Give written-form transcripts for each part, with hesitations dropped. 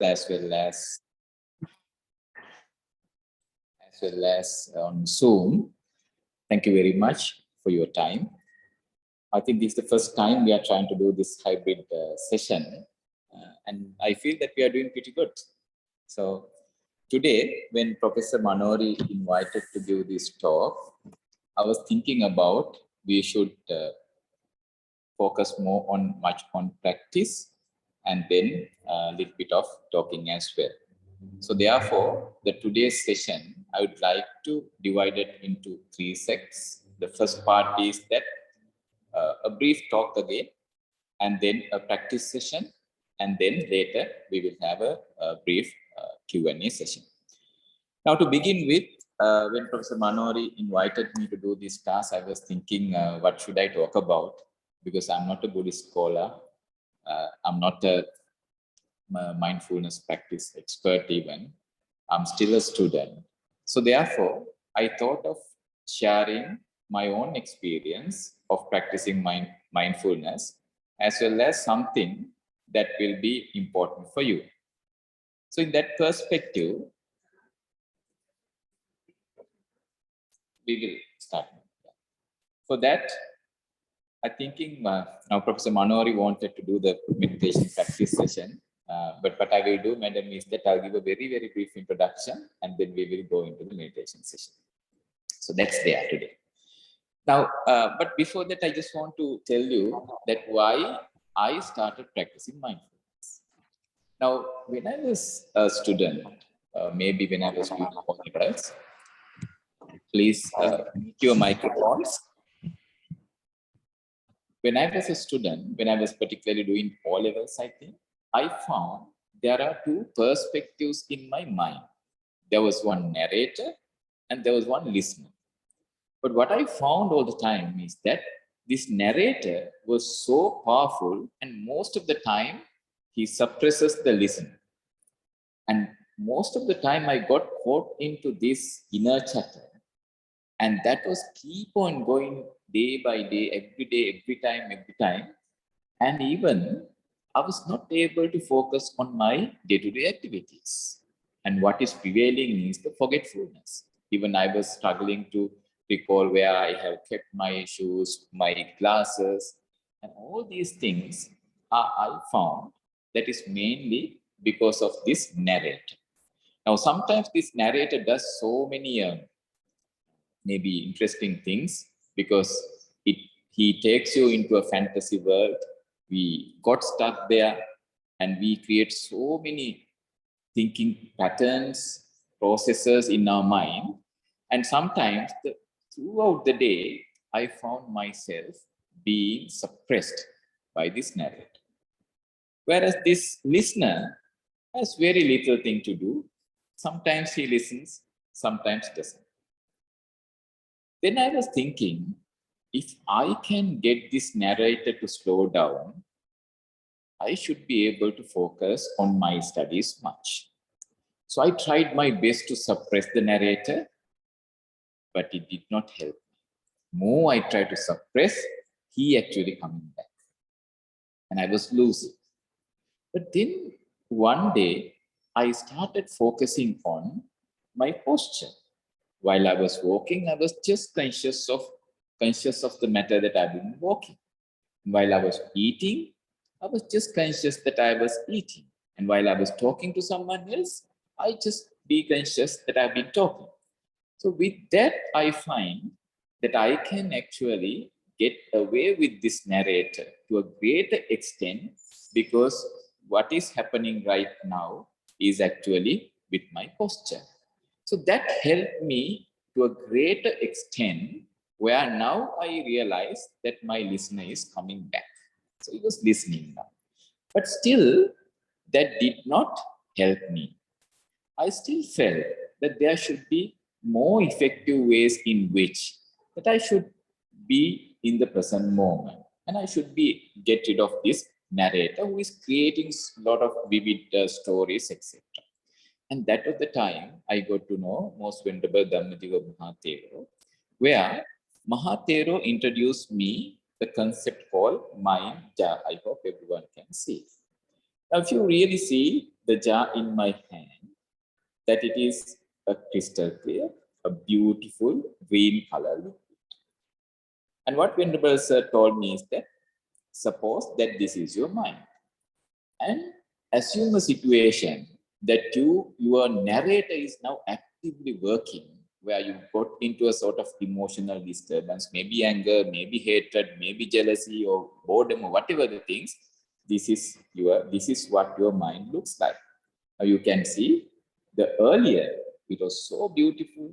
as well as on Zoom. Thank you very much for your time. I think this is the first time we are trying to do this hybrid session, and I feel that we are doing pretty good. So today, when Professor Manori invited to give this talk, I was thinking about we should focus more on practice and then a little bit of talking as well. So therefore, the today's session, I would like to divide it into 3 sects. The first part is that a brief talk again, and then a practice session, and then later we will have a brief Q&A session. Now to begin with, when Professor Manori invited me to do this task, I was thinking, what should I talk about? Because I'm not a Buddhist scholar. I'm not a mindfulness practice expert even. I'm still a student. So therefore, I thought of sharing my own experience of practicing mindfulness, as well as something that will be important for you. So in that perspective, we will start. For that, I'm thinking now Professor Manori wanted to do the meditation practice session. But what I will do, madam, is that I'll give a very, very brief introduction, and then we will go into the meditation session. So that's there today. Now, but before that, I just want to tell you that why I started practicing mindfulness. Now, when I was a student, maybe when I was doing O-levels, please mute your microphones. When I was a student, when I was particularly doing O-levels, I think, I found there are 2 perspectives in my mind. There was one narrator and there was one listener. But what I found all the time is that this narrator was so powerful, and most of the time he suppresses the listener. And most of the time I got caught into this inner chatter. And that was keep on going day by day, every time. And even I was not able to focus on my day-to-day activities. And what is prevailing is the forgetfulness. Even I was struggling to recall where I have kept my shoes, my glasses, and all these things I found that is mainly because of this narrator. Now, sometimes this narrator does so many maybe interesting things, because he takes you into a fantasy world. We got stuck there, and we create so many thinking patterns, processes in our mind. And sometimes throughout the day, I found myself being suppressed by this narrator. Whereas this listener has very little thing to do. Sometimes he listens, sometimes doesn't. Then I was thinking, if I can get this narrator to slow down, I should be able to focus on my studies much. So I tried my best to suppress the narrator, but it did not help me. More I tried to suppress, he actually coming back. And I was losing. But then one day, I started focusing on my posture. While I was walking, I was just conscious of the matter that I've been walking. While I was eating, I was just conscious that I was eating. And while I was talking to someone else, I just be conscious that I've been talking. So with that, I find that I can actually get away with this narrator to a greater extent, because what is happening right now is actually with my posture. So that helped me to a greater extent, where now I realize that my listener is coming back. So he was listening now. But still, that did not help me. I still felt that there should be more effective ways in which that I should be in the present moment, and I should be get rid of this narrator who is creating a lot of vivid stories, etc. And that was the time I got to know Most Venerable Dhammajiva Mahathero, where Mahathero introduced me the concept called mind. I hope everyone can see. Now, if you really see the jar in my hand, that it is a crystal clear, a beautiful green color liquid. And what Venerable Sir told me is that suppose that this is your mind, and assume a situation that your narrator is now actively working, where you got into a sort of emotional disturbance, maybe anger, maybe hatred, maybe jealousy or boredom or whatever the things. This is what your mind looks like. Now you can see the earlier it was so beautiful,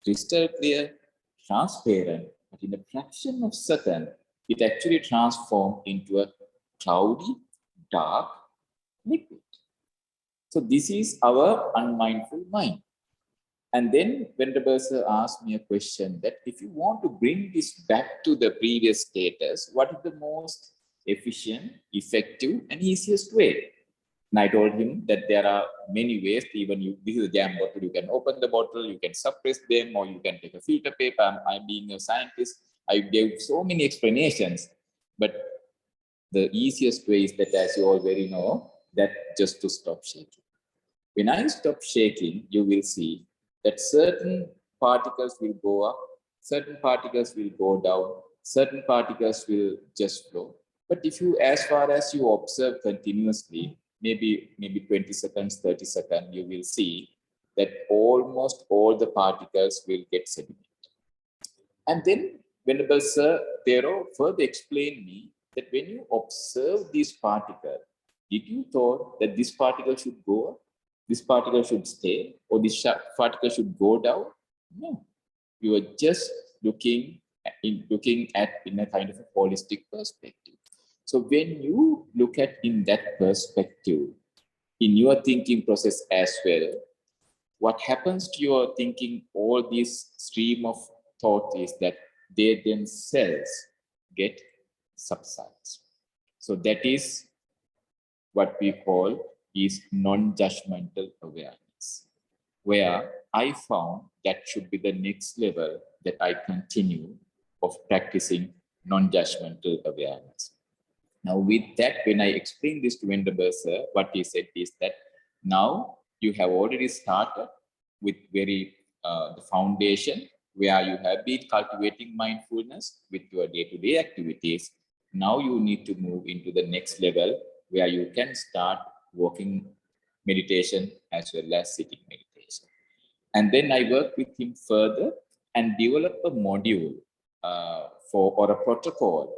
crystal clear, transparent, but in a fraction of a second, it actually transformed into a cloudy, dark liquid. So this is our unmindful mind. And then Venerable Sir asked me a question that if you want to bring this back to the previous status, what is the most efficient, effective, and easiest way? And I told him that there are many ways. Even this is a jam bottle. You can open the bottle, you can suppress them, or you can take a filter paper. I'm being a scientist. I gave so many explanations, but the easiest way is that, as you already know, that just to stop shaking. When I stop shaking, you will see that certain particles will go up, certain particles will go down, certain particles will just flow. But if you, as far as you observe continuously, maybe 20 seconds, 30 seconds, you will see that almost all the particles will get sedimented. And then Venerable Sir Thero further explained me that when you observe these particles, did you thought that this particle should go up, this particle should stay, or this particle should go down? No. You are just looking at in a kind of a holistic perspective. So when you look at in that perspective, in your thinking process as well, what happens to your thinking, all these stream of thought, is that they themselves get subsides. So that is what we call is non-judgmental awareness, where I found that should be the next level that I continue of practicing non-judgmental awareness. Now with that, when I explained this to Venerable Sir, what he said is that now you have already started with the foundation where you have been cultivating mindfulness with your day-to-day activities. Now you need to move into the next level where you can start walking meditation as well as sitting meditation. And then I worked with him further and developed a module or a protocol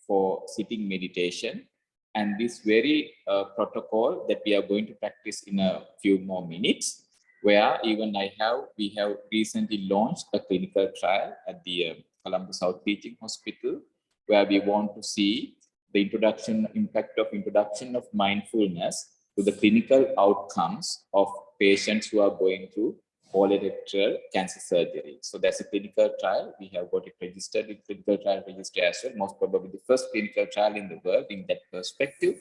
for sitting meditation. And this very protocol that we are going to practice in a few more minutes, where even we have recently launched a clinical trial at the Colombo South Teaching Hospital, where we want to see the impact of introduction of mindfulness to the clinical outcomes of patients who are going through colorectal cancer surgery. So that's a clinical trial. We have got it registered with clinical trial registry as well, most probably the first clinical trial in the world in that perspective.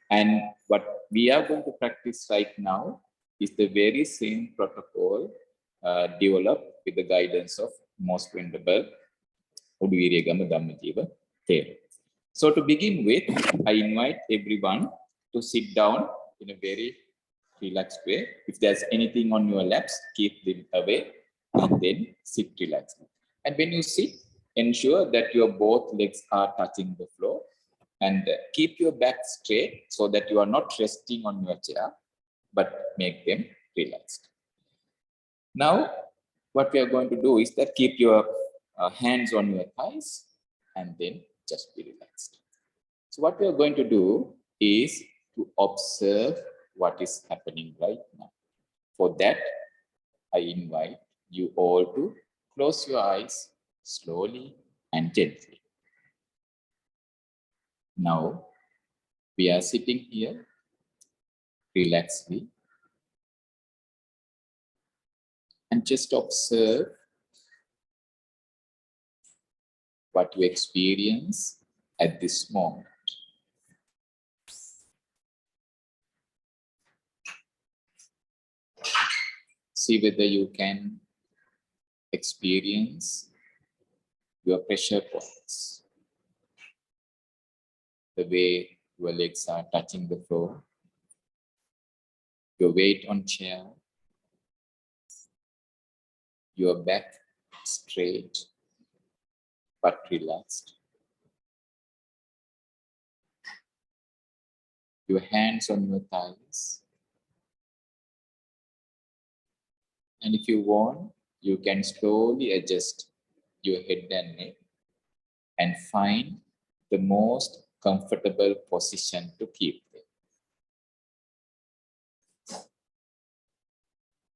And what we are going to practice right now is the very same protocol developed with the guidance of most venerable Udviriyagama Dhammajiva Thero. So to begin with, I invite everyone to sit down in a very relaxed way. If there's anything on your laps, keep them away and then sit relaxed. And when you sit, ensure that your both legs are touching the floor, and keep your back straight so that you are not resting on your chair, but make them relaxed. Now, what we are going to do is that keep your hands on your thighs and then just be relaxed. So what we are going to do is to observe what is happening right now. For that, I invite you all to close your eyes slowly and gently. Now, we are sitting here relaxedly and just observe what you experience at this moment. See whether you can experience your pressure points, the way your legs are touching the floor, your weight on chair, your back straight but relaxed, your hands on your thighs. And if you want, you can slowly adjust your head and neck and find the most comfortable position to keep them.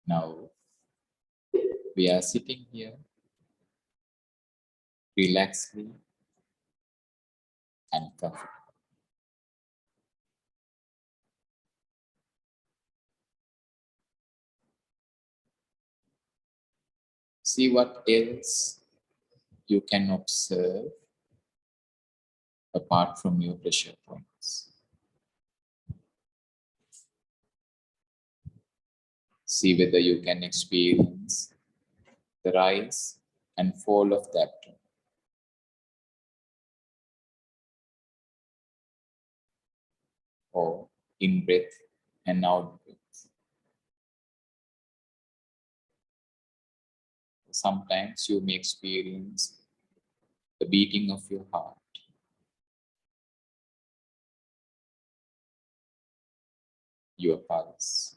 Now, we are sitting here relaxedly and comfortably. See what else you can observe apart from your pressure points. See whether you can experience the rise and fall of the abdomen. Or in breath and out breath. Sometimes you may experience the beating of your heart, your pulse,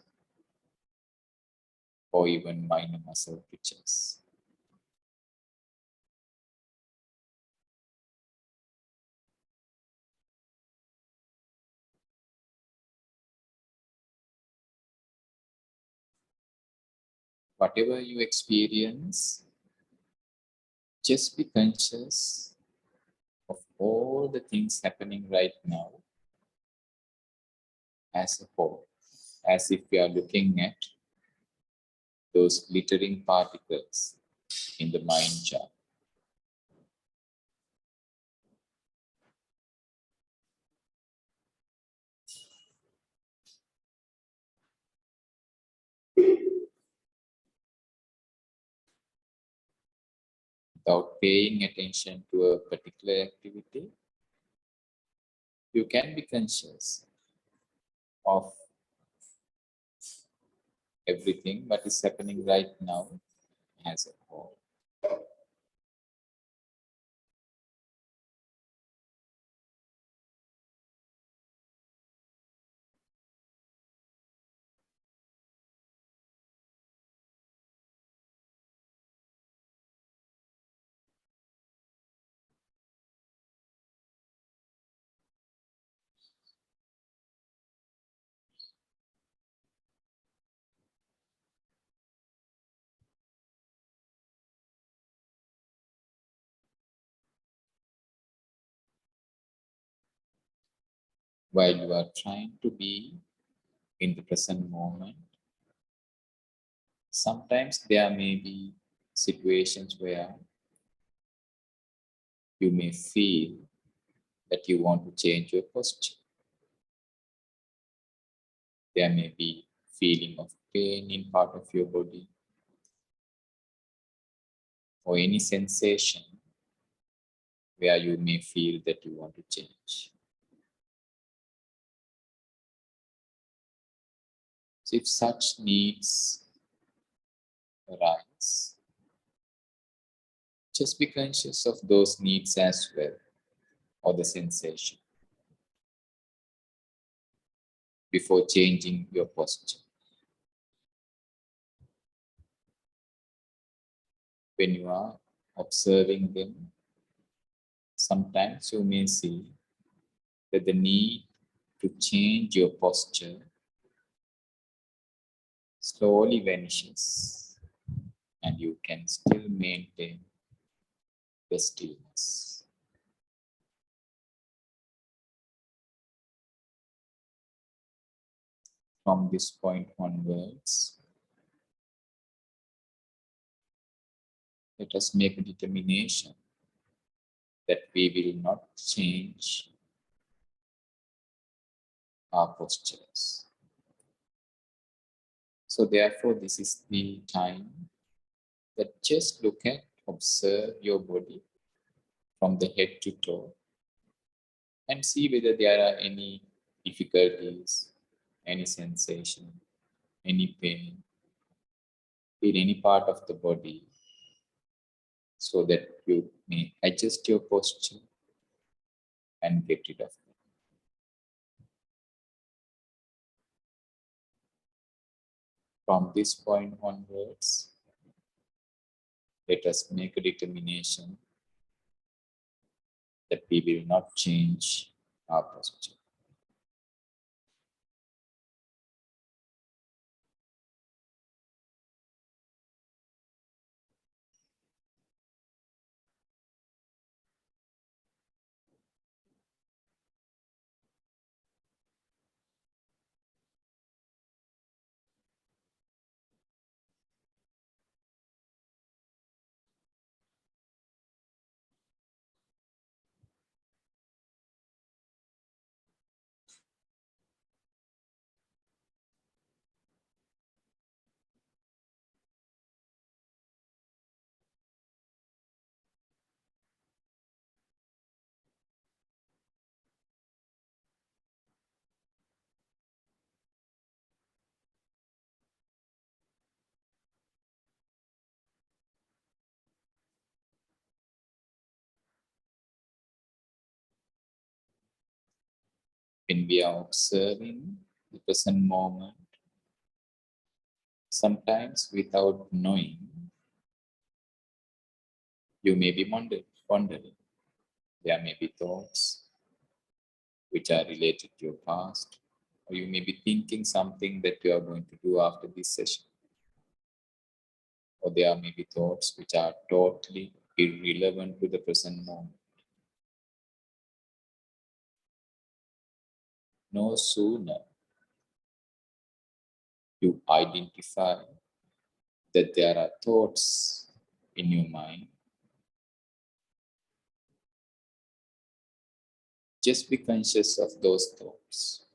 or even minor muscle twitches. Whatever you experience, just be conscious of all the things happening right now as a whole, as if we are looking at those glittering particles in the mind jar. Without paying attention to a particular activity, you can be conscious of everything that is happening right now as a whole. While you are trying to be in the present moment, sometimes there may be situations where you may feel that you want to change your posture. There may be feeling of pain in part of your body or any sensation where you may feel that you want to change. So if such needs arise, just be conscious of those needs as well, or the sensation, before changing your posture. When you are observing them, sometimes you may see that the need to change your posture slowly vanishes and you can still maintain the stillness. From this point onwards, let us make a determination that we will not change our postures. So therefore, this is the time that just look at, observe your body from the head to toe and see whether there are any difficulties, any sensation, any pain in any part of the body, so that you may adjust your posture and get rid of it. From this point onwards, let us make a determination that we will not change our posture. When we are observing the present moment, sometimes without knowing, you may be wondering. There may be thoughts which are related to your past, or you may be thinking something that you are going to do after this session. Or there may be thoughts which are totally irrelevant to the present moment. No sooner you identify that there are thoughts in your mind, just be conscious of those thoughts.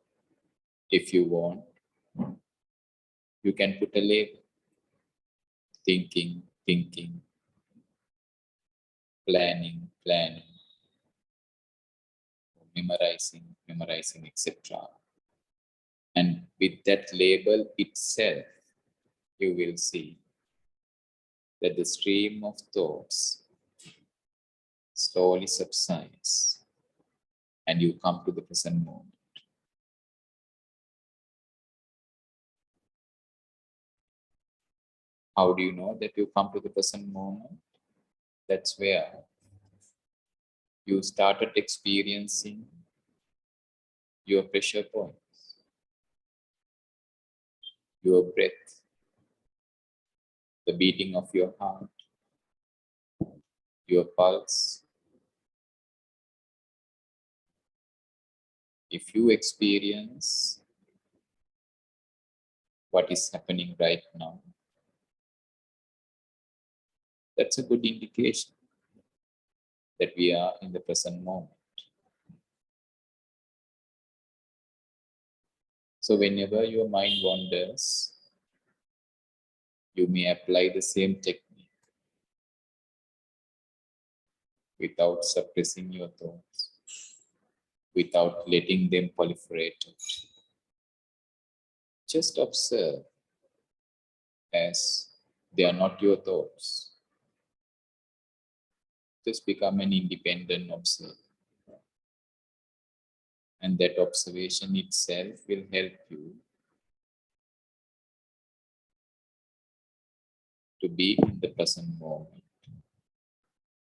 If you want, you can put a label: thinking, thinking, planning, planning, memorizing, memorizing, etc. And with that label itself, you will see that the stream of thoughts slowly subsides and you come to the present moment. How do you know that you come to the present moment? That's where you started experiencing your pressure points, your breath, the beating of your heart, your pulse. If you experience what is happening right now, that's a good indication that we are in the present moment. So whenever your mind wanders, you may apply the same technique without suppressing your thoughts, without letting them proliferate. Just observe as they are not your thoughts. Just become an independent observer. And that observation itself will help you to be in the present moment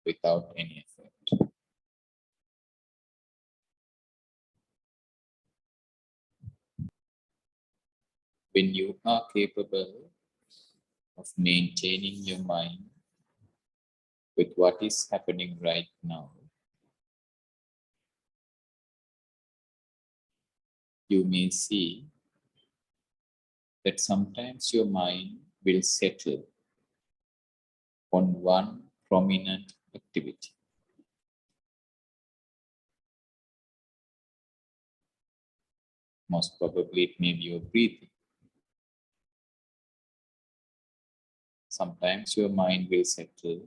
without any effort. When you are capable of maintaining your mind with what is happening right now, you may see that sometimes your mind will settle on one prominent activity. Most probably it may be your breathing. Sometimes your mind will settle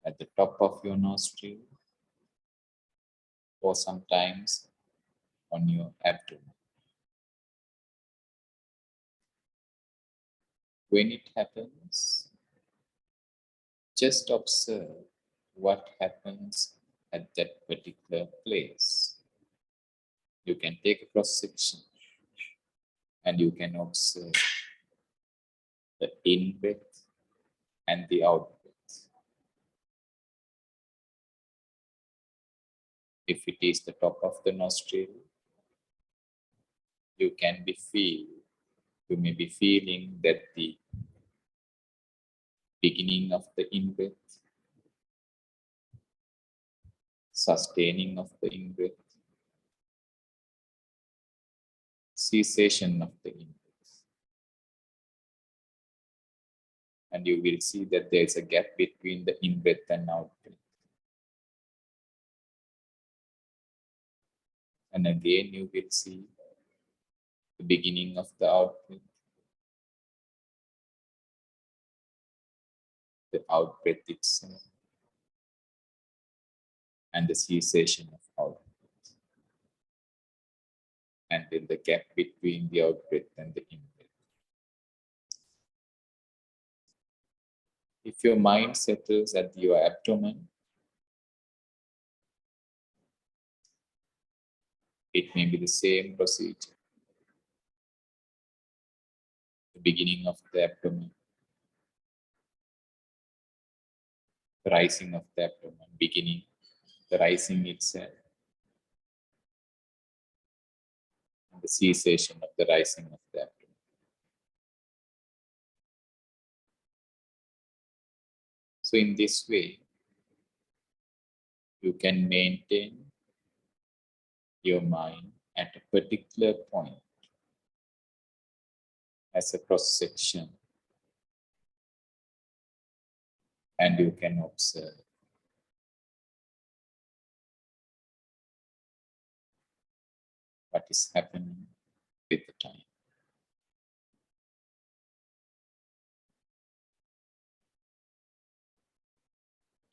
at the top of your nostril, or sometimes on your abdomen. When it happens, just observe what happens at that particular place. You can take a cross section and you can observe the in breath and the out breath. If it is the top of the nostril, you may be feeling that the beginning of the in breath, sustaining of the in breath, cessation of the in breath. And you will see that there is a gap between the in breath and out breath. And again, you will see the beginning of the out breath, the out breath itself, and the cessation of out breath. And then the gap between the out breath and the in breath. If your mind settles at your abdomen, it may be the same procedure. The beginning of the abdomen, the rising of the abdomen, beginning, the rising itself, and the cessation of the rising of the abdomen. So in this way, you can maintain your mind at a particular point as a cross section, and you can observe what is happening with the time.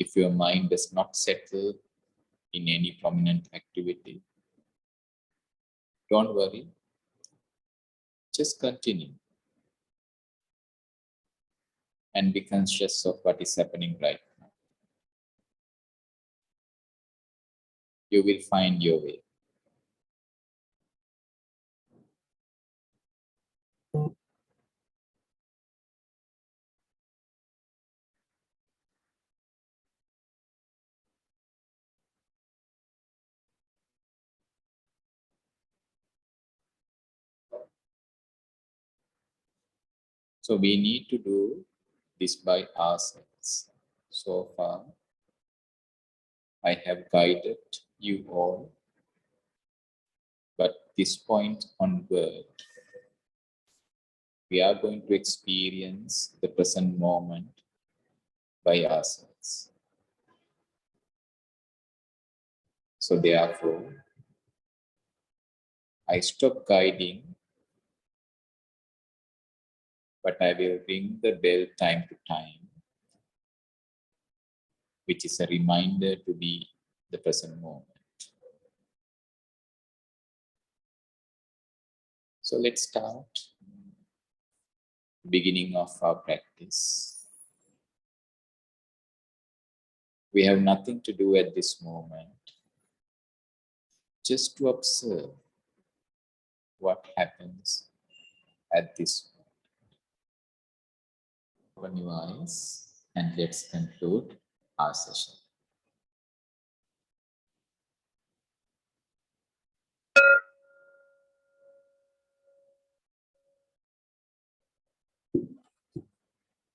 If your mind does not settle in any prominent activity, don't worry, just continue and be conscious of what is happening right now. You will find your way. So we need to do this by ourselves. So far, I have guided you all, but this point onward, we are going to experience the present moment by ourselves. So therefore, I stop guiding, but I will ring the bell time to time, which is a reminder to be the present moment. So let's start the beginning of our practice. We have nothing to do at this moment, just to observe what happens at this moment. Open your eyes and let's conclude our session.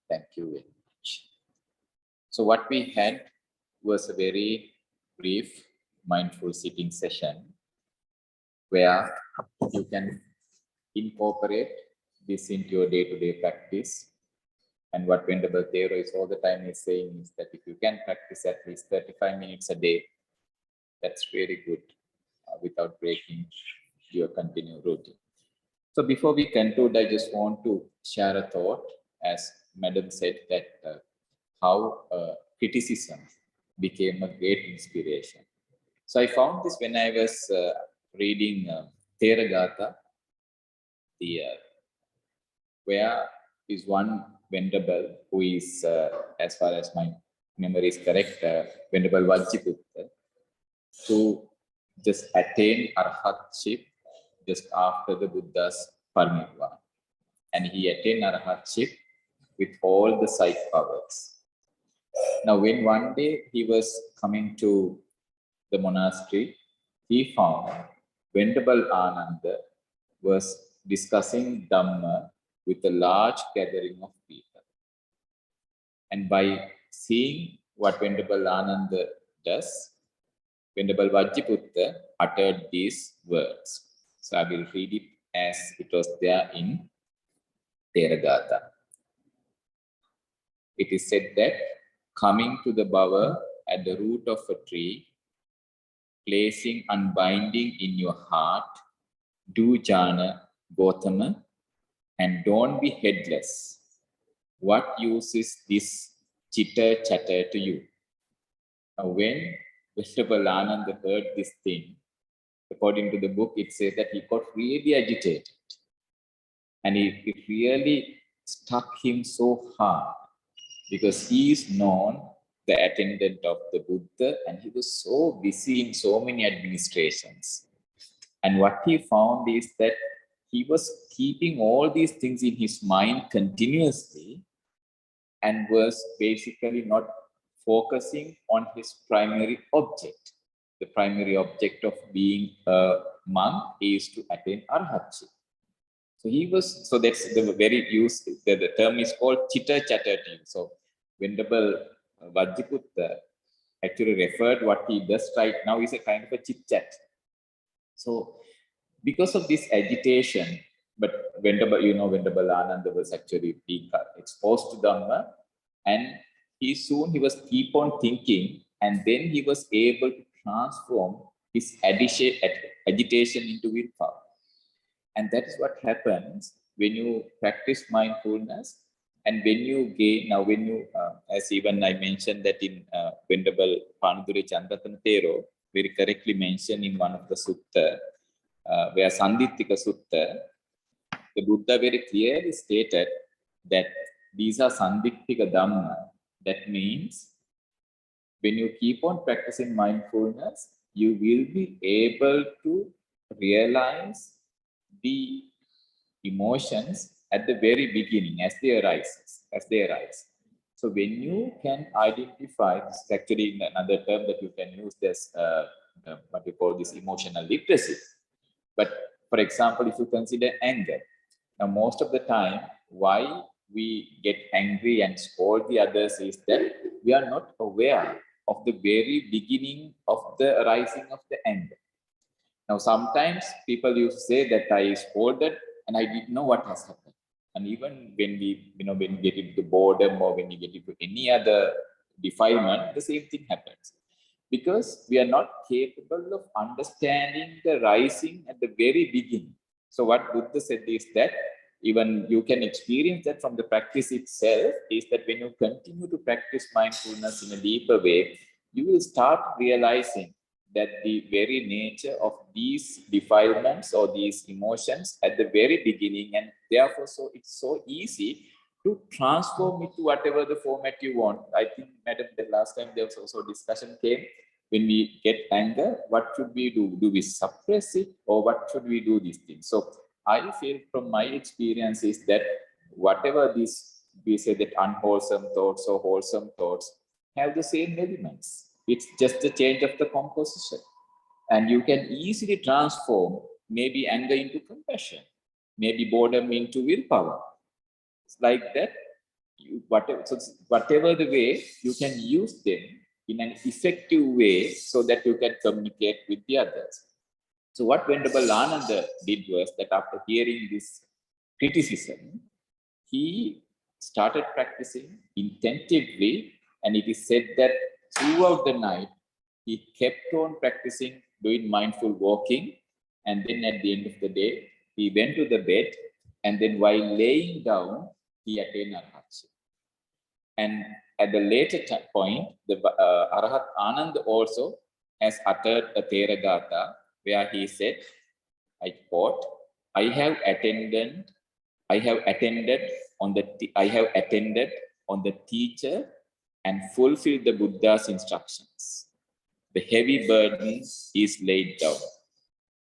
Thank you very much. So what we had was a very brief mindful sitting session where you can incorporate this into your day-to-day practice. And what Venerable Theodore is all the time is saying is that if you can practice at least 35 minutes a day, that's really good without breaking your continued routine. So before we conclude, I just want to share a thought, as Madam said, that how criticism became a great inspiration. So I found this when I was reading Theragatha, where is one venerable who is, as far as my memory is correct, Venerable Vajjiputta, who just attained arhatship just after the Buddha's parinirvana. And he attained arhatship with all the sight powers. Now, when one day he was coming to the monastery, he found Venerable Ananda was discussing Dhamma with a large gathering of people. And by seeing what Venerable Ananda does, Venerable Vajjiputta uttered these words. So I will read it as it was there in Theragatha. It is said that coming to the bower at the root of a tree, placing unbinding in your heart, do jhana, Gautama, and don't be headless. What use is this chitter chatter to you? Now, when Venerable Ananda heard this thing, according to the book, it says that he got really agitated. And it really struck him so hard because he is known the attendant of the Buddha, and he was so busy in so many administrations. And what he found is that he was keeping all these things in his mind continuously and was basically not focusing on his primary object. The primary object of being a monk is to attain arhatship. So he was, so that's the very use, the term is called chitter chatter. So Venerable Vajjiputta actually referred what he does right now is a kind of a chit chat. So because of this agitation, but Venerable Ananda was actually exposed to Dhamma, and he was keep on thinking, and then he was able to transform his agitation into willpower. And that is what happens when you practice mindfulness, and when you gain, now when you, as even I mentioned that in Venerable Panudure Chandratan Thero, very correctly mentioned in one of the sutta, where Sandittika Sutta, the Buddha very clearly stated that these are Sandittika Dhamma. That means when you keep on practicing mindfulness, you will be able to realize the emotions at the very beginning as they arise. So when you can identify, this is actually another term that you can use, this what we call this emotional literacy. But for example, if you consider anger, now most of the time why we get angry and scold the others is that we are not aware of the very beginning of the arising of the anger. Now, sometimes people used to say that I scolded and I didn't know what has happened. And even when we, when you get into boredom or when you get into any other defilement, the same thing happens. Because we are not capable of understanding the rising at the very beginning. So what Buddha said is that even you can experience that from the practice itself, is that when you continue to practice mindfulness in a deeper way, you will start realizing that the very nature of these defilements or these emotions at the very beginning, and therefore so it's so easy to transform it to whatever the format you want. I think, Madam, the last time there was also discussion came, when we get anger, what should we do? Do we suppress it, or what should we do these things? So I feel from my experience is that whatever these, we say that unwholesome thoughts or wholesome thoughts have the same elements. It's just the change of the composition. And you can easily transform maybe anger into compassion, maybe boredom into willpower. It's like that. Whatever the way, you can use them in an effective way so that you can communicate with the others. So what Venerable Ananda did was that after hearing this criticism, he started practicing intensively, and it is said that throughout the night, he kept on practicing doing mindful walking, and then at the end of the day, he went to the bed, and then while laying down, he attained arhatship. And at the later point, the Arahat Anand also has uttered a Theragatha where he said, I quote, I have attended I have attended on the teacher and fulfilled the Buddha's instructions. The heavy burden is laid down.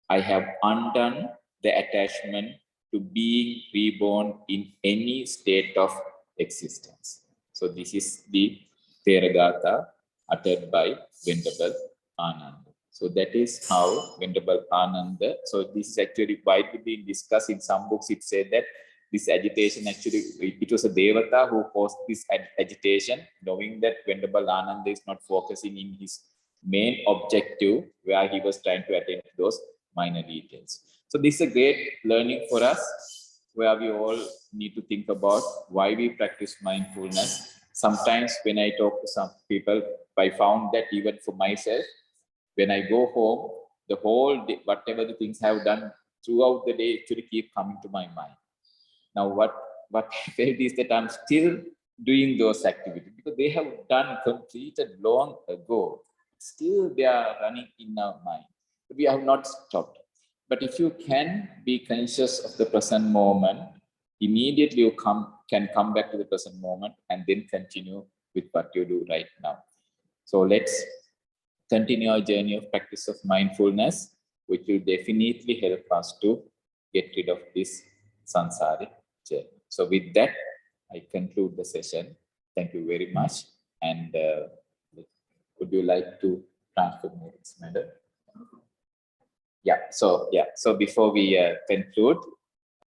I have undone the attachment to being reborn in any state of existence. So this is the Theravada uttered by Venerable Ananda. So that is how Venerable Ananda, so this is actually widely being discussed in some books. It said that this agitation actually, it was a Devata who caused this agitation, knowing that Venerable Ananda is not focusing in his main objective where he was trying to attend to those minor details. So this is a great learning for us, where we all need to think about why we practice mindfulness. Sometimes when I talk to some people, I found that even for myself, when I go home, the whole day, whatever the things I have done throughout the day actually keep coming to my mind. Now what I felt is that I'm still doing those activities because they have done completed long ago. Still they are running in our mind. We have not stopped. But if you can be conscious of the present moment, immediately you can come back to the present moment and then continue with what you do right now. So let's continue our journey of practice of mindfulness, which will definitely help us to get rid of this samsaric journey. So with that, I conclude the session. Thank you very much. And would you like to transfer me this matter? Yeah. So before we conclude,